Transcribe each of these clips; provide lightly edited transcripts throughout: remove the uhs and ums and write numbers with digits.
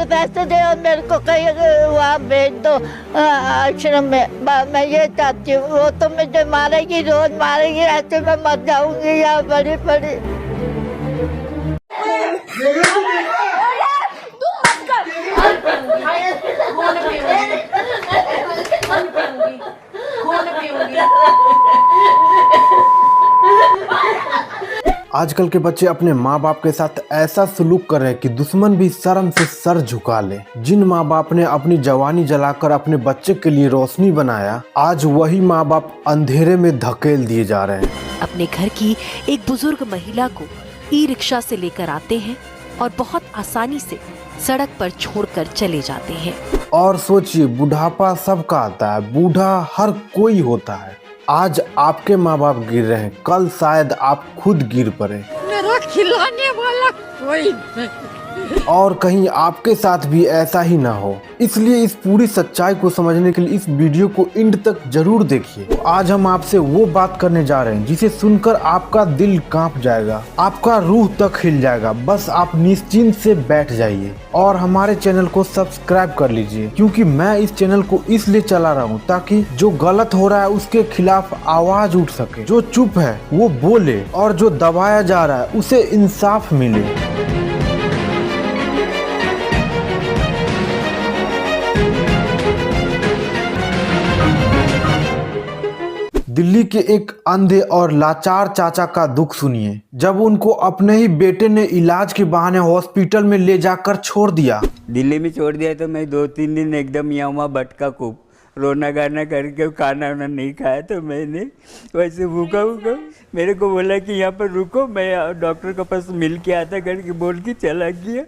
से पैसे दे और मेरे को कहीं वहाँ भेज दो आश्रम में। मैं ये चाहती हूँ। वो तो मुझे मारेगी, रोज मारेगी, ऐसे मैं मर जाऊंगी यहाँ बड़ी बड़ी। आजकल के बच्चे अपने माँ बाप के साथ ऐसा सलूक कर रहे हैं कि दुश्मन भी शर्म से सर झुका ले। जिन माँ बाप ने अपनी जवानी जलाकर अपने बच्चे के लिए रोशनी बनाया, आज वही माँ बाप अंधेरे में धकेल दिए जा रहे हैं। अपने घर की एक बुजुर्ग महिला को ई रिक्शा से लेकर आते हैं और बहुत आसानी से सड़क पर छोड़कर चले जाते हैं। और सोचिए, बुढ़ापा सबका आता है, बूढ़ा हर कोई होता है। आज आपके माँ बाप गिर रहे हैं, कल शायद आप खुद गिर पड़े। मेरा खिलाने वाला कोई नहीं। और कहीं आपके साथ भी ऐसा ही ना हो। इसलिए इस पूरी सच्चाई को समझने के लिए इस वीडियो को एंड तक जरूर देखिए। तो आज हम आपसे वो बात करने जा रहे हैं जिसे सुनकर आपका दिल कांप जाएगा, आपका रूह तक हिल जाएगा। बस आप निश्चिंत से बैठ जाइए और हमारे चैनल को सब्सक्राइब कर लीजिए, क्योंकि मैं इस चैनल को इसलिए चला रहा हूँ ताकि जो गलत हो रहा है उसके खिलाफ आवाज उठ सके, जो चुप है वो बोले और जो दबाया जा रहा है उसे इंसाफ मिले। दिल्ली के एक अंधे और लाचार चाचा का दुख सुनिए, जब उनको अपने ही बेटे ने इलाज के बहाने हॉस्पिटल में ले जाकर छोड़ दिया। दिल्ली में छोड़ दिया तो मैं 2-3 दिन एकदम यहाँ वहाँ भटका खूब, रोना गाना करके, खाना वाना नहीं खाया। तो मैंने वैसे भूखा मेरे को बोला कि यहाँ पर रुको, मैं डॉक्टर के पास मिल के आता करके बोल के चला गया।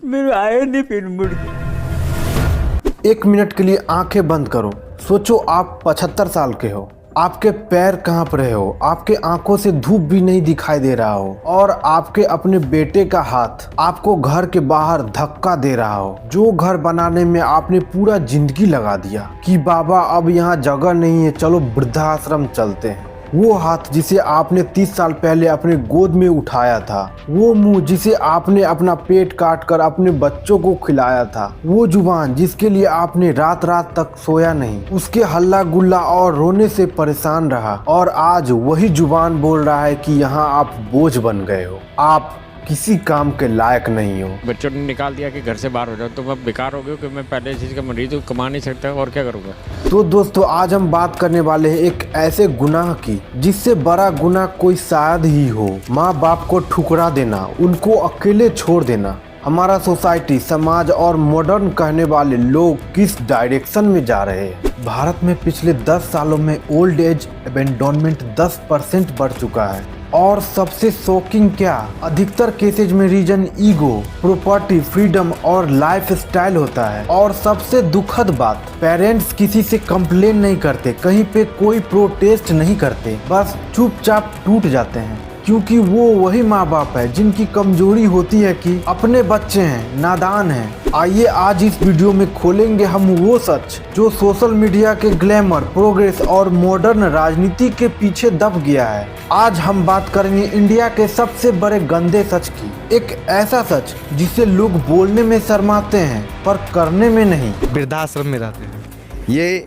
मेरे आया नहीं फिर मुड़ के। 1 मिनट के लिए आंखें बंद करो, सोचो आप 75 साल के हो, आपके पैर कांप रहे हो, आपके आंखों से धूप भी नहीं दिखाई दे रहा हो और आपके अपने बेटे का हाथ आपको घर के बाहर धक्का दे रहा हो, जो घर बनाने में आपने पूरा जिंदगी लगा दिया कि बाबा अब यहाँ जगह नहीं है, चलो वृद्धाश्रम चलते हैं। वो हाथ जिसे आपने 30 साल पहले अपने गोद में उठाया था, वो मुंह जिसे आपने अपना पेट काट कर अपने बच्चों को खिलाया था, वो जुबान जिसके लिए आपने रात रात तक सोया नहीं, उसके हल्ला गुल्ला और रोने से परेशान रहा, और आज वही जुबान बोल रहा है कि यहाँ आप बोझ बन गए हो, आप किसी काम के लायक नहीं हो। बच्चों ने निकाल दिया कि घर से बाहर हो जाओ, तो मैं बेकार हो गया कि मैं पहले इस चीज़ का मरीज हूँ, कमा नहीं सकता और क्या करूँगा। तो दोस्तों, आज हम बात करने वाले हैं एक ऐसे गुनाह की जिससे बड़ा गुनाह कोई शायद ही हो, माँ बाप को ठुकरा देना, उनको अकेले छोड़ देना। हमारा सोसाइटी, समाज और मॉडर्न कहने वाले लोग किस डायरेक्शन में जा रहे हैं। भारत में पिछले 10 सालों में ओल्ड एज अबेंडोनमेंट 10% बढ़ चुका है। और सबसे शॉकिंग क्या, अधिकतर केसेज में रीजन ईगो, प्रॉपर्टी, फ्रीडम और लाइफ स्टाइल होता है। और सबसे दुखद बात, पेरेंट्स किसी से कंप्लेन नहीं करते, कहीं पे कोई प्रोटेस्ट नहीं करते, बस चुपचाप टूट जाते हैं, क्योंकि वो वही माँ बाप है जिनकी कमजोरी होती है कि अपने बच्चे हैं, नादान हैं। आइए आज इस वीडियो में खोलेंगे हम वो सच जो सोशल मीडिया के ग्लैमर, प्रोग्रेस और मॉडर्न राजनीति के पीछे दब गया है। आज हम बात करेंगे इंडिया के सबसे बड़े गंदे सच की, एक ऐसा सच जिसे लोग बोलने में शर्माते हैं पर करने में नहीं। वृद्धाश्रम में रहते हैं, ये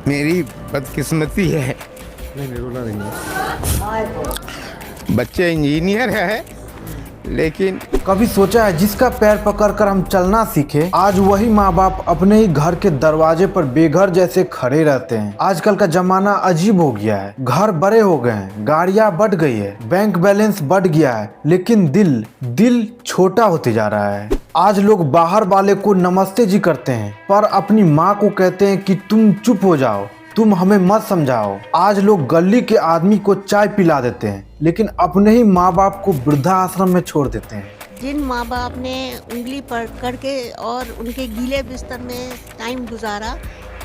मेरी बदकिस्मती है। नहीं रोना नहीं है। बच्चे इंजीनियर है, लेकिन कभी सोचा है जिसका पैर पकड़कर हम चलना सीखे, आज वही माँ बाप अपने ही घर के दरवाजे पर बेघर जैसे खड़े रहते हैं। आजकल का जमाना अजीब हो गया है, घर बड़े हो गए हैं, गाड़ियाँ बढ़ गई है, बैंक बैलेंस बढ़ गया है, लेकिन दिल छोटा होते जा रहा है। आज लोग बाहर वाले को नमस्ते जी करते हैं पर अपनी माँ को कहते हैं कि तुम चुप हो जाओ, तुम हमें मत समझाओ। आज लोग गली के आदमी को चाय पिला देते हैं, लेकिन अपने ही माँ बाप को वृद्धाश्रम में छोड़ देते हैं। जिन माँ बाप ने उंगली पकड़ के और उनके गीले बिस्तर में टाइम गुजारा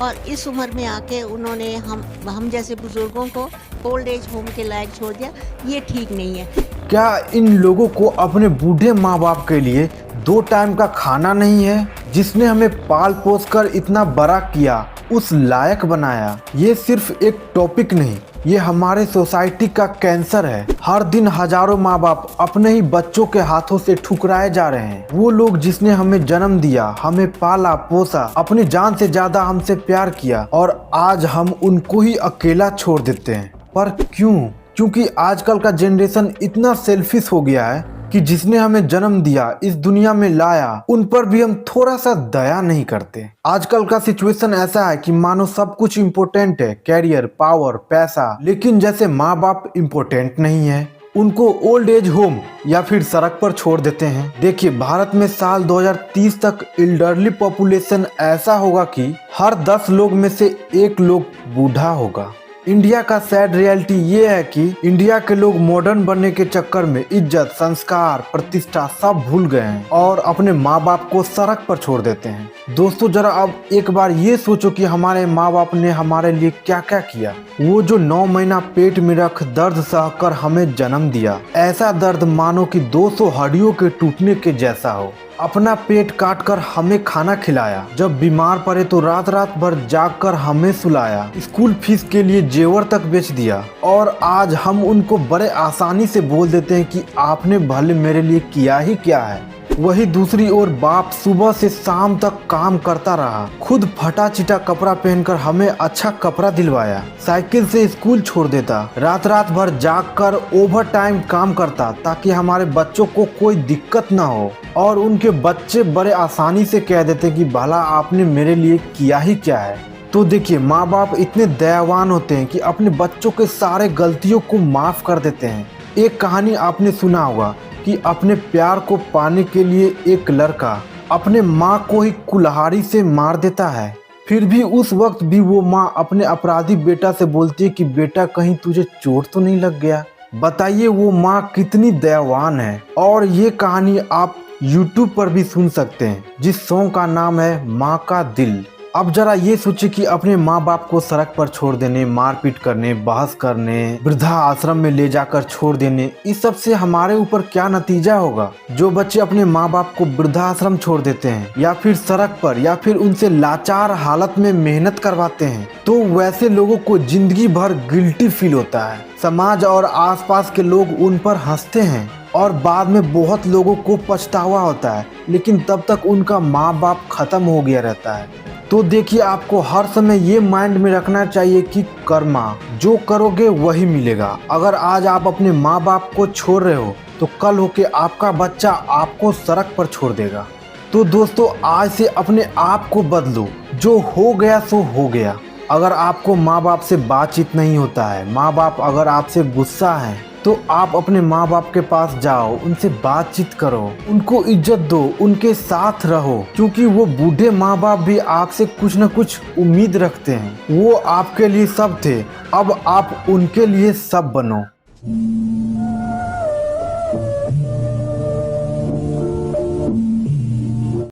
और इस उम्र में आके उन्होंने हम जैसे बुजुर्गों को ओल्ड एज होम के लायक छोड़ दिया, ये ठीक नहीं है। क्या इन लोगों को अपने बूढ़े माँ बाप के लिए 2 टाइम का खाना नहीं है? जिसने हमें पाल पोस कर इतना बड़ा किया, उस लायक बनाया। ये सिर्फ एक टॉपिक नहीं, ये हमारे सोसाइटी का कैंसर है। हर दिन हजारों माँ बाप अपने ही बच्चों के हाथों से ठुकराए जा रहे हैं। वो लोग जिसने हमें जन्म दिया, हमें पाला पोसा, अपनी जान से ज्यादा हमसे प्यार किया, और आज हम उनको ही अकेला छोड़ देते हैं। पर क्यों? क्योंकि आजकल का जनरेशन इतना सेल्फिश हो गया है कि जिसने हमें जन्म दिया, इस दुनिया में लाया, उन पर भी हम थोड़ा सा दया नहीं करते। आजकल का सिचुएशन ऐसा है कि मानो सब कुछ इम्पोर्टेंट है, कैरियर, पावर, पैसा, लेकिन जैसे माँ बाप इम्पोर्टेंट नहीं है, उनको ओल्ड एज होम या फिर सड़क पर छोड़ देते हैं। देखिए, भारत में साल 2030 तक एल्डरली पॉपुलेशन ऐसा होगा कि हर 10 लोग में से 1 लोग बूढ़ा होगा। इंडिया का सैड रियलिटी ये है कि इंडिया के लोग मॉडर्न बनने के चक्कर में इज्जत, संस्कार, प्रतिष्ठा सब भूल गए हैं और अपने माँ बाप को सड़क पर छोड़ देते हैं। दोस्तों, जरा अब एक बार ये सोचो कि हमारे माँ बाप ने हमारे लिए क्या क्या किया। वो जो 9 महीना पेट में रख दर्द सहकर हमें जन्म दिया, ऐसा दर्द मानो कि 200 हड्डियों के टूटने के जैसा हो। अपना पेट काट कर हमें खाना खिलाया, जब बीमार पड़े तो रात रात भर जाग कर हमें सुलाया, स्कूल फीस के लिए जेवर तक बेच दिया, और आज हम उनको बड़े आसानी से बोल देते हैं कि आपने भले मेरे लिए किया ही क्या है। वही दूसरी ओर बाप सुबह से शाम तक काम करता रहा, खुद फटा चिटा कपड़ा पहनकर हमें अच्छा कपड़ा दिलवाया, साइकिल से स्कूल छोड़ देता, रात रात भर जाग कर ओवर टाइम काम करता ताकि हमारे बच्चों को कोई दिक्कत ना हो, और उनके बच्चे बड़े आसानी से कह देते कि भला आपने मेरे लिए किया ही क्या है। तो देखिए, माँ बाप इतने दयावान होते हैं कि अपने बच्चों के सारे गलतियों को माफ कर देते हैं। एक कहानी आपने सुना होगा कि अपने प्यार को पाने के लिए एक लड़का अपने माँ को ही कुल्हाड़ी से मार देता है, फिर भी उस वक्त भी वो माँ अपने अपराधी बेटा से बोलती है कि बेटा कहीं तुझे चोट तो नहीं लग गया। बताइए वो माँ कितनी दयावान है। और ये कहानी आप YouTube पर भी सुन सकते हैं, जिस सॉन्ग का नाम है माँ का दिल। अब जरा ये सोचिए कि अपने माँ बाप को सड़क पर छोड़ देने, मारपीट करने, बहस करने, वृद्धा आश्रम में ले जाकर छोड़ देने, इस सब से हमारे ऊपर क्या नतीजा होगा। जो बच्चे अपने माँ बाप को वृद्धाश्रम छोड़ देते हैं या फिर सड़क पर या फिर उनसे लाचार हालत में मेहनत करवाते हैं, तो वैसे लोगों को जिंदगी भर गिल्टी फील होता है। समाज और आसपास के लोग उन पर हंसते हैं और बाद में बहुत लोगों को पछतावा होता है, लेकिन तब तक उनका माँ बाप खत्म हो गया रहता है। तो देखिए, आपको हर समय ये माइंड में रखना चाहिए कि कर्मा जो करोगे वही मिलेगा। अगर आज आप अपने माँ बाप को छोड़ रहे हो तो कल होके आपका बच्चा आपको सड़क पर छोड़ देगा। तो दोस्तों, आज से अपने आप को बदलो। जो हो गया सो हो गया। अगर आपको माँ बाप से बातचीत नहीं होता है, माँ बाप अगर आपसे गुस्सा है, तो आप अपने माँ बाप के पास जाओ, उनसे बातचीत करो, उनको इज्जत दो, उनके साथ रहो, क्योंकि वो बूढ़े माँ बाप भी आपसे कुछ न कुछ उम्मीद रखते हैं। वो आपके लिए सब थे, अब आप उनके लिए सब बनो।